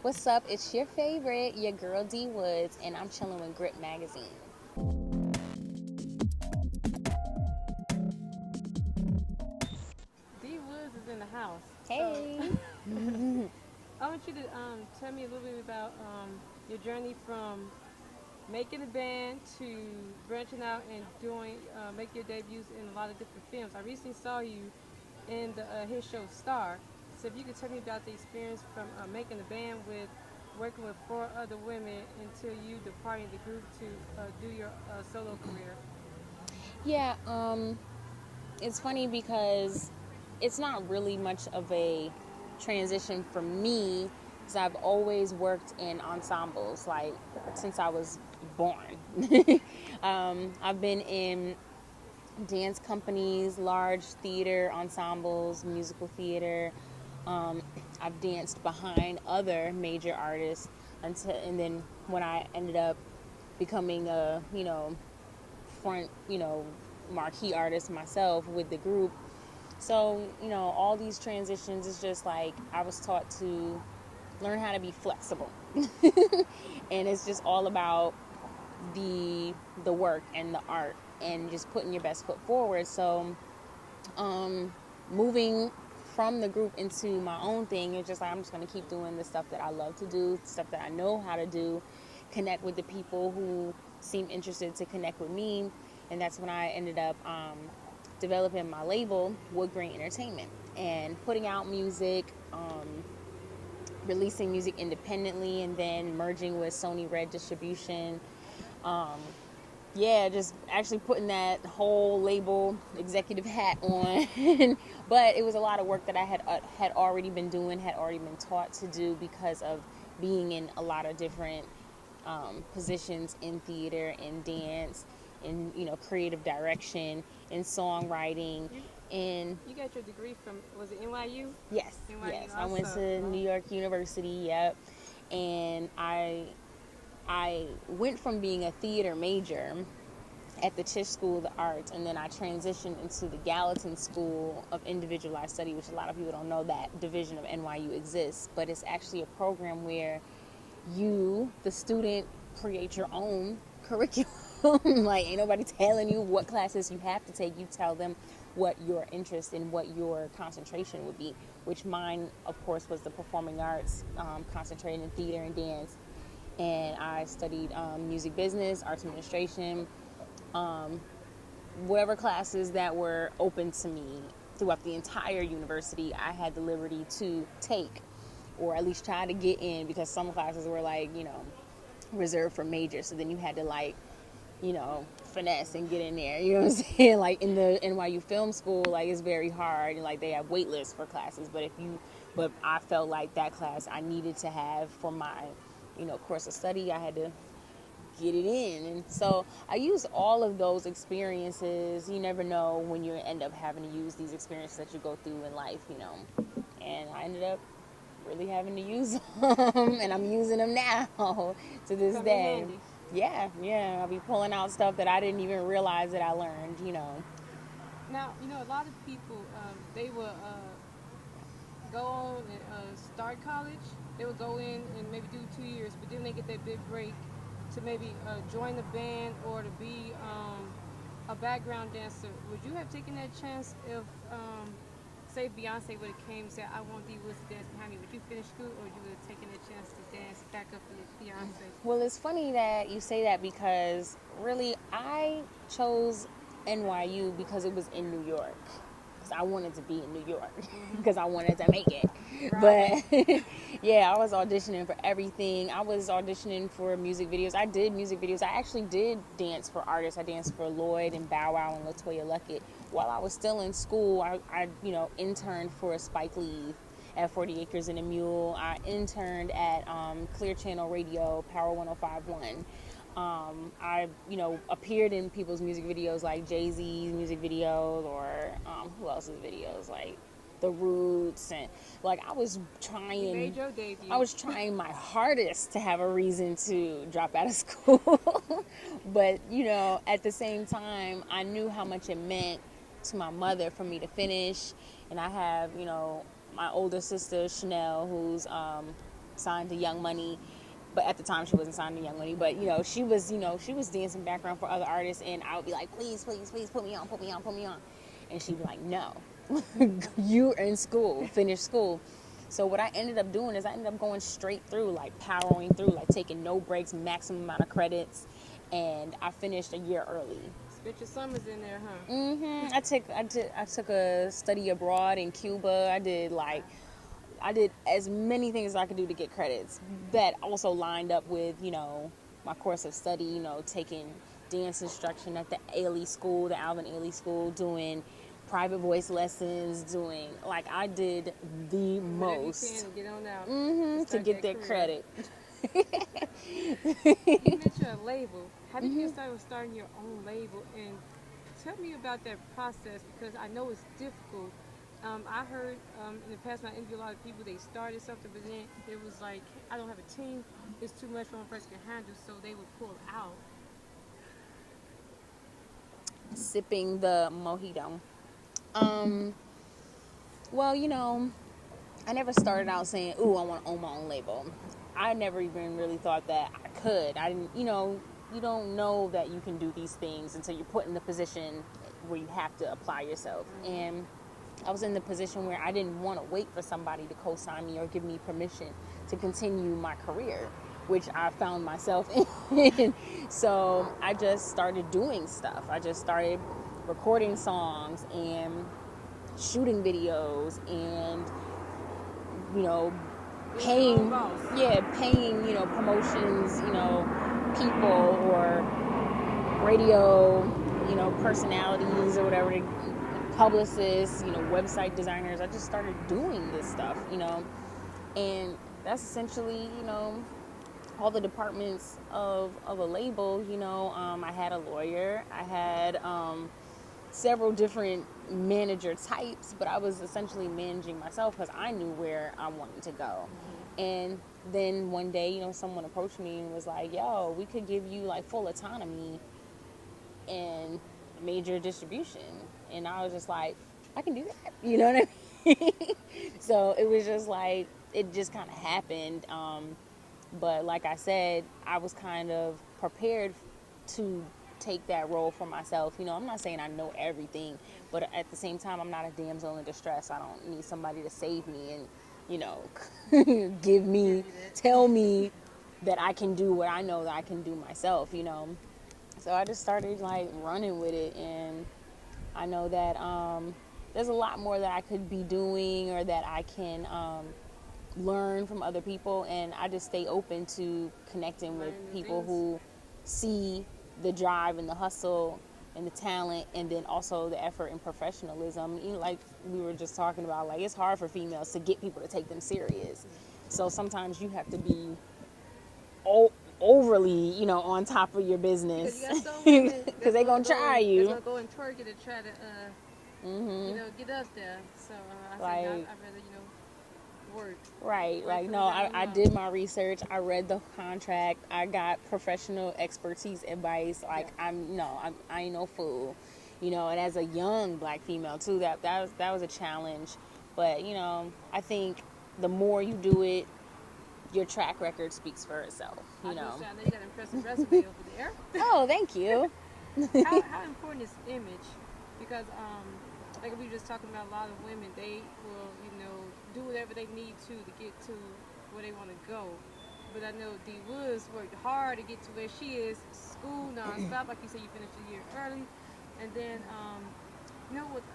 What's up? It's your favorite, your girl D.Woods, and I'm chilling with Grip Magazine. D.Woods is in the house. Hey. So I want you to tell me a little bit about your journey from making a band to branching out and doing make your debuts in a lot of different films. I recently saw you in the hit show Star. So if you could tell me about the experience from making a band with working with four other women until you departing the group to do your solo career. Yeah, it's funny because it's not really much of a transition for me because I've always worked in ensembles, like since I was born. I've been in dance companies, large theater ensembles, musical theater. I've danced behind other major artists and then when I ended up becoming a, front, marquee artist myself with the group. So, all these transitions is just like I was taught to learn how to be flexible. And it's just all about the work and the art and just putting your best foot forward. So, moving from the group into my own thing, it's just like I'm just going to keep doing the stuff that I love to do, stuff that I know how to do, connect with the people who seem interested to connect with me. And that's when I ended up developing my label, Wood Grain Entertainment, and putting out music, releasing music independently, and then merging with Sony Red Distribution. Um, yeah, just actually putting that whole label executive hat on. But it was a lot of work that I had already been doing, had already been taught to do because of being in a lot of different positions in theater, in dance, in creative direction, in songwriting, You in you got your degree from, was it NYU? yes, NYU yes. I went also. to New York University. Yep, and I went from being a theater major at the Tisch School of the Arts, and then I transitioned into the Gallatin School of Individualized Study, which a lot of people don't know that division of NYU exists, but it's actually a program where you, the student, create your own curriculum. Like, ain't nobody telling you what classes you have to take. You tell them what your interest and what your concentration would be, which mine, of course, was the performing arts, concentrating in theater and dance. And I studied music business, arts administration, whatever classes that were open to me throughout the entire university, I had the liberty to take or at least try to get in because some classes were like, reserved for majors. So then you had to finesse and get in there. You know what I'm saying? Like in the NYU Film School, like it's very hard and like they have wait lists for classes. But I felt like that class I needed to have for my, course of study. I had to get it in. And so I use all of those experiences. You never know when you end up having to use these experiences that you go through in life. And I ended up really having to use them, and I'm using them now to this Come in day. handy. Yeah, I'll be pulling out stuff that I didn't even realize that I learned. Now, a lot of people, they will go on and start college. They will go in and maybe do 2 years, but then they get that big break to maybe join the band or to be a background dancer. Would you have taken that chance if, say, Beyonce would have came and said, I want D-Woods to dance behind me? Would you finish school or would you have taken that chance to dance back up with Beyonce? Well, it's funny that you say that because really I chose NYU because it was in New York. Because I wanted to be in New York because I wanted to make it. Right. But yeah, I was auditioning for everything. I was auditioning for music videos. I did music videos. I actually did dance for artists. I danced for Lloyd and Bow Wow and LaToya Luckett. While I was still in school, I interned for Spike Lee at 40 Acres and a Mule. I interned at Clear Channel Radio, Power 105.1. I, appeared in people's music videos like Jay-Z's music videos or who else's videos like The Roots, and like You made your debut. I was trying my hardest to have a reason to drop out of school. But, at the same time, I knew how much it meant to my mother for me to finish. And I have, my older sister, Chanel, who's signed to Young Money, but at the time she wasn't signed to Young Money. But she was dancing background for other artists, and I would be like, please, please, please, put me on, put me on, put me on, and she'd be like, no, you're in school, finish school. So what I ended up doing is I ended up going straight through, like powering through, like taking no breaks, maximum amount of credits, and I finished a year early. Spent your summers in there, huh? I took a study abroad in Cuba. I did as many things as I could do to get credits. That also lined up with, my course of study, taking dance instruction at the Ailey School, the Alvin Ailey School, doing private voice lessons, doing, like, I did the Whatever you can most to get on out. to get that career. credit. You mentioned a label. How did you get started with starting your own label? And tell me about that process, because I know it's difficult. I heard in the past when I interviewed a lot of people, they started something, but then it was like, I don't have a team. It's too much for one person to handle, so they would pull out. Sipping the mojito. Well, I never started out saying, ooh, I want to own my own label. I never even really thought that I could. I didn't, you don't know that you can do these things until you're put in the position where you have to apply yourself. And I was in the position where I didn't want to wait for somebody to co-sign me or give me permission to continue my career, which I found myself in. So I just started doing stuff. I just started recording songs and shooting videos and, paying, promotions, people or radio, personalities or whatever, publicists, website designers. I just started doing this stuff, and that's essentially, all the departments of a label. I had a lawyer, I had several different manager types, but I was essentially managing myself because I knew where I wanted to go. And then one day, someone approached me and was like, yo, we could give you like full autonomy and major distribution. And I was just like, I can do that. You know what I mean? So it was just like, it just kind of happened. But like I said, I was kind of prepared to take that role for myself. I'm not saying I know everything, but at the same time, I'm not a damsel in distress. I don't need somebody to save me and, tell me that I can do what I know that I can do myself, So I just started like running with it, and I know that there's a lot more that I could be doing or that I can learn from other people, and I just stay open to connecting with people who see the drive and the hustle and the talent, and then also the effort and professionalism. Like we were just talking about, like it's hard for females to get people to take them serious. So sometimes you have to be overly, on top of your business, Because you got so women because they're gonna try you. They're gonna go and twerk it to try to, get us there. So I Like, said, I'd rather, work. Right, like no, I did my research. I read the contract. I got professional expertise advice. Like I ain't no fool, And as a young black female too, that was a challenge. But I think the more you do it, your track record speaks for itself. I know you got an impressive resume over there. Oh, thank you. How important is image? Because like we were just talking about, a lot of women, they will do whatever they need to get to where they want to go. But I know D.Woods worked hard to get to where she is. School nonstop, like you said, you finished a year early, and then with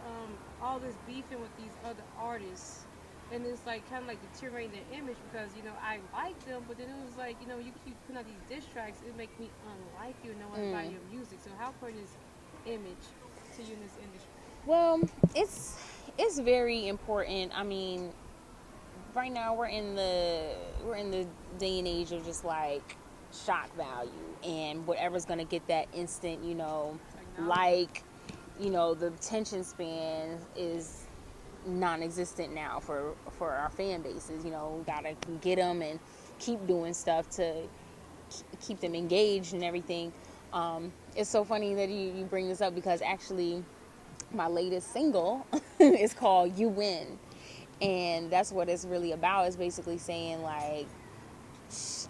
all this beefing with these other artists, and it's like kind of like deteriorating their image, because I like them, but then it was like you keep putting out these diss tracks, it makes me unlike you, no one buy your music. So how important is image to you in this industry? Well, it's very important. I mean, right now we're in the day and age of just like shock value, and whatever's gonna get that instant, the attention span is non-existent now for our fan bases. We gotta get them and keep doing stuff to keep them engaged and everything. It's so funny that you bring this up, because actually my latest single is called You Win, and that's what it's really about. Is basically saying like,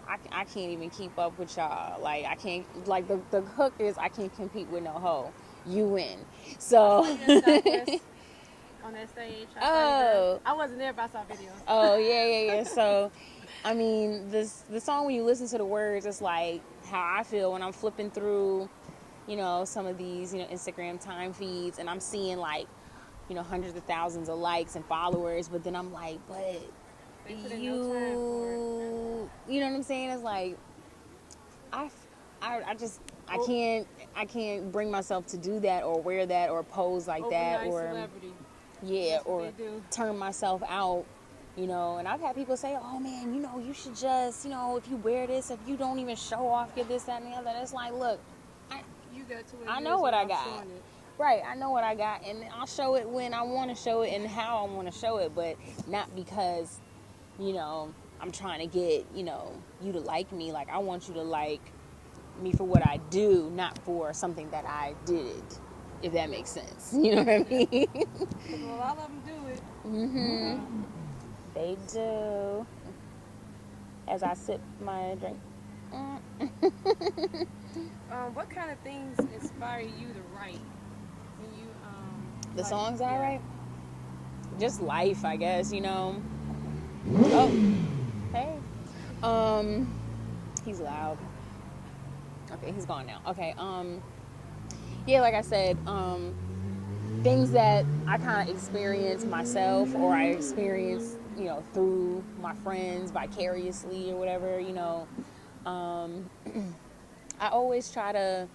I can't even keep up with y'all. Like I can't like the hook is I can't compete with no hoe. You win. I So saw you at Southwest on that stage. I saw you there. oh I wasn't there, but I saw videos. oh yeah. So I mean the song when you listen to the words, it's like how I feel when I'm flipping through, some of these, Instagram time feeds and I'm seeing like, hundreds of thousands of likes and followers, but then I'm like, but They put in no time for it. you know what I'm saying? It's like I, I just Oh, I can't bring myself to do that or wear that or pose like that overnight or celebrity. yeah That's what they or do. turn myself out, and I've had people say, oh man, you should just, if you wear this, if you don't even show off your this that and the other. It's like, look, I You got 2 I know years what I without got. showing it. Right, I know what I got, and I'll show it when I want to show it and how I want to show it, but not because, you know, I'm trying to get, you to like me. Like, I want you to like me for what I do, not for something that I did, if that makes sense. You know what I Yeah. mean? Because a lot of them do it. Mm-hmm. They do. As I sip my drink. What kind of things inspire you to write when you The like songs I yeah. write, just life, I guess, Oh, hey. Um, he's loud. Okay, he's gone now. Okay, yeah, like I said, things that I kind of experience myself or I experience, through my friends vicariously or whatever, um, I always try to,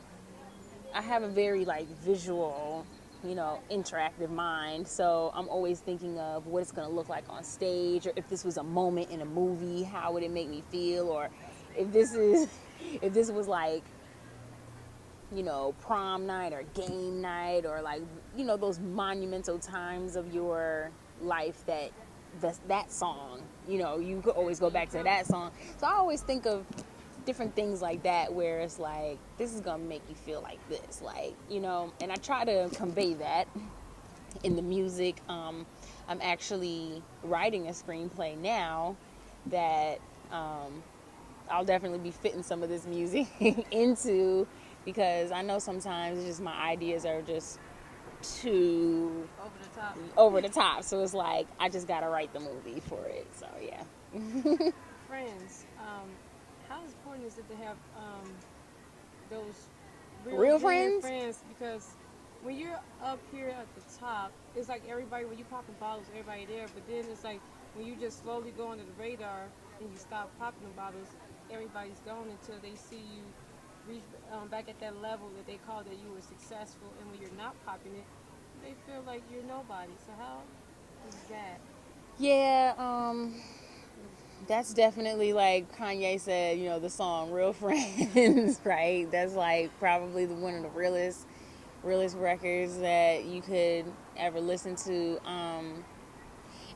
I have a very like visual, interactive mind. So I'm always thinking of what it's going to look like on stage, or if this was a moment in a movie, how would it make me feel? Or if this is, if this was like, prom night or game night or like, those monumental times of your life that song, you could always go back to that song. So I always think of different things like that where it's like, this is going to make you feel like this, like, and I try to convey that in the music. I'm actually writing a screenplay now that I'll definitely be fitting some of this music into, because I know sometimes it's just my ideas are just too Over the top. over the top. So it's like I just gotta write the movie for it. So yeah. Friends. How important is it to have those real Real genuine friends? friends? Because when you're up here at the top, it's like everybody when you popping bottles, everybody there. But then it's like when you just slowly go under the radar and you stop popping the bottles, everybody's gone until they see you reach back at that level that they call that you were successful. And when you're not popping it, they feel like you're nobody. So how is that? Yeah, that's definitely like Kanye said, the song Real Friends, right? That's like probably one of the realest records that you could ever listen to.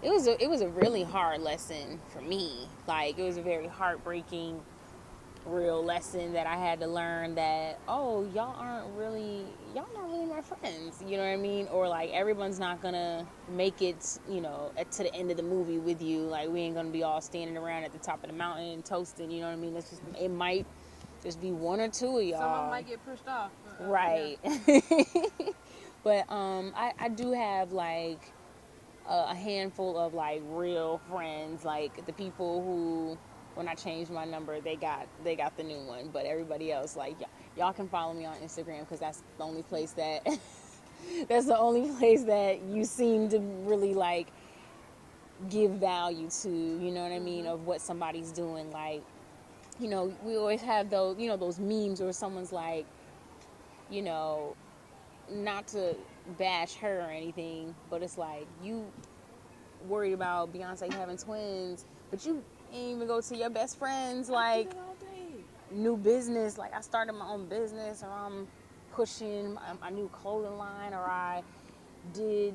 It was a really hard lesson for me. Like, it was a very heartbreaking real lesson that I had to learn that, oh, y'all not really my friends, you know what I mean? Or like everyone's not gonna make it, to the end of the movie with you. Like, we ain't gonna be all standing around at the top of the mountain toasting, you know what I mean? It might just be one or two of Some of them y'all. might get pushed off. Yeah. Right. But I do have like a handful of like real friends, like the people who, when I changed my number, they got the new one. But everybody else, like, y'all can follow me on Instagram, because that's the only place that that's the only place that you seem to really like give value to, you know what I mean, Mhm. of what somebody's doing. Like, we always have those, those memes where someone's like, you know not to bash her or anything, but it's like, you worried about Beyonce having twins, but you ain't even go to your best friends I do like that all day. new business. Like, I started my own business, or I'm pushing my new clothing line, or I did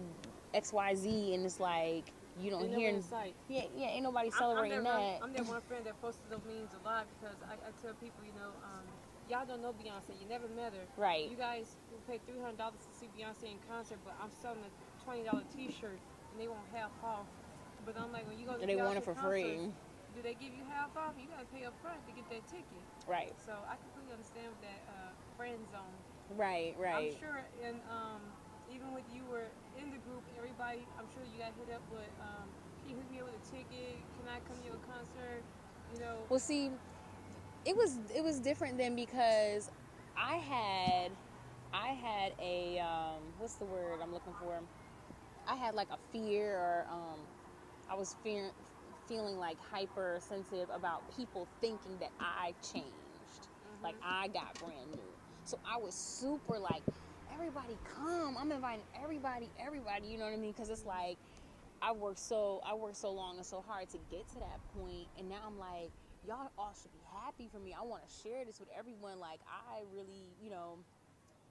XYZ, and it's like you don't And no one hear. in sight. Yeah, ain't nobody celebrating that. I'm that one friend that posted those memes a lot because I tell people, y'all don't know Beyonce. You never met her. Right. You guys will pay $300 to see Beyonce in concert, but I'm selling a $20 T-shirt and they won't half off. But I'm like, when you go to They want it Beyonce for free. concerts, do they give you half off? You gotta pay up front to get that ticket. Right. So I completely understand with that friend zone. Right. I'm Right. sure, and even when you were in the group, everybody, I'm sure you got hit up with, can you hook me up with a ticket? Can I come to your concert? You know, Well, see, it was different then because I had I had a what's the word I'm looking for? I had like a fear or I was feeling like hypersensitive about people thinking that I changed. Like I got brand new. So I was super like, everybody come. I'm inviting everybody, you know what I mean? Cuz it's like I worked so long and so hard to get to that point, and now I'm like, y'all all should be happy for me. I want to share this with everyone. Like I really,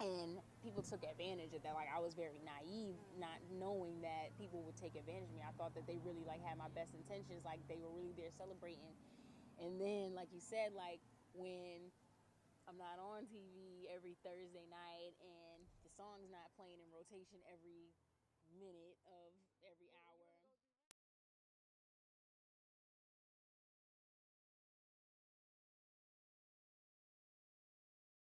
and people took advantage of that. Like I was very naive, not knowing that people would take advantage of me. I thought that they really like had my best intentions, like they were really there celebrating. And then, like you said, like when I'm not on TV every Thursday night and the song's not playing in rotation every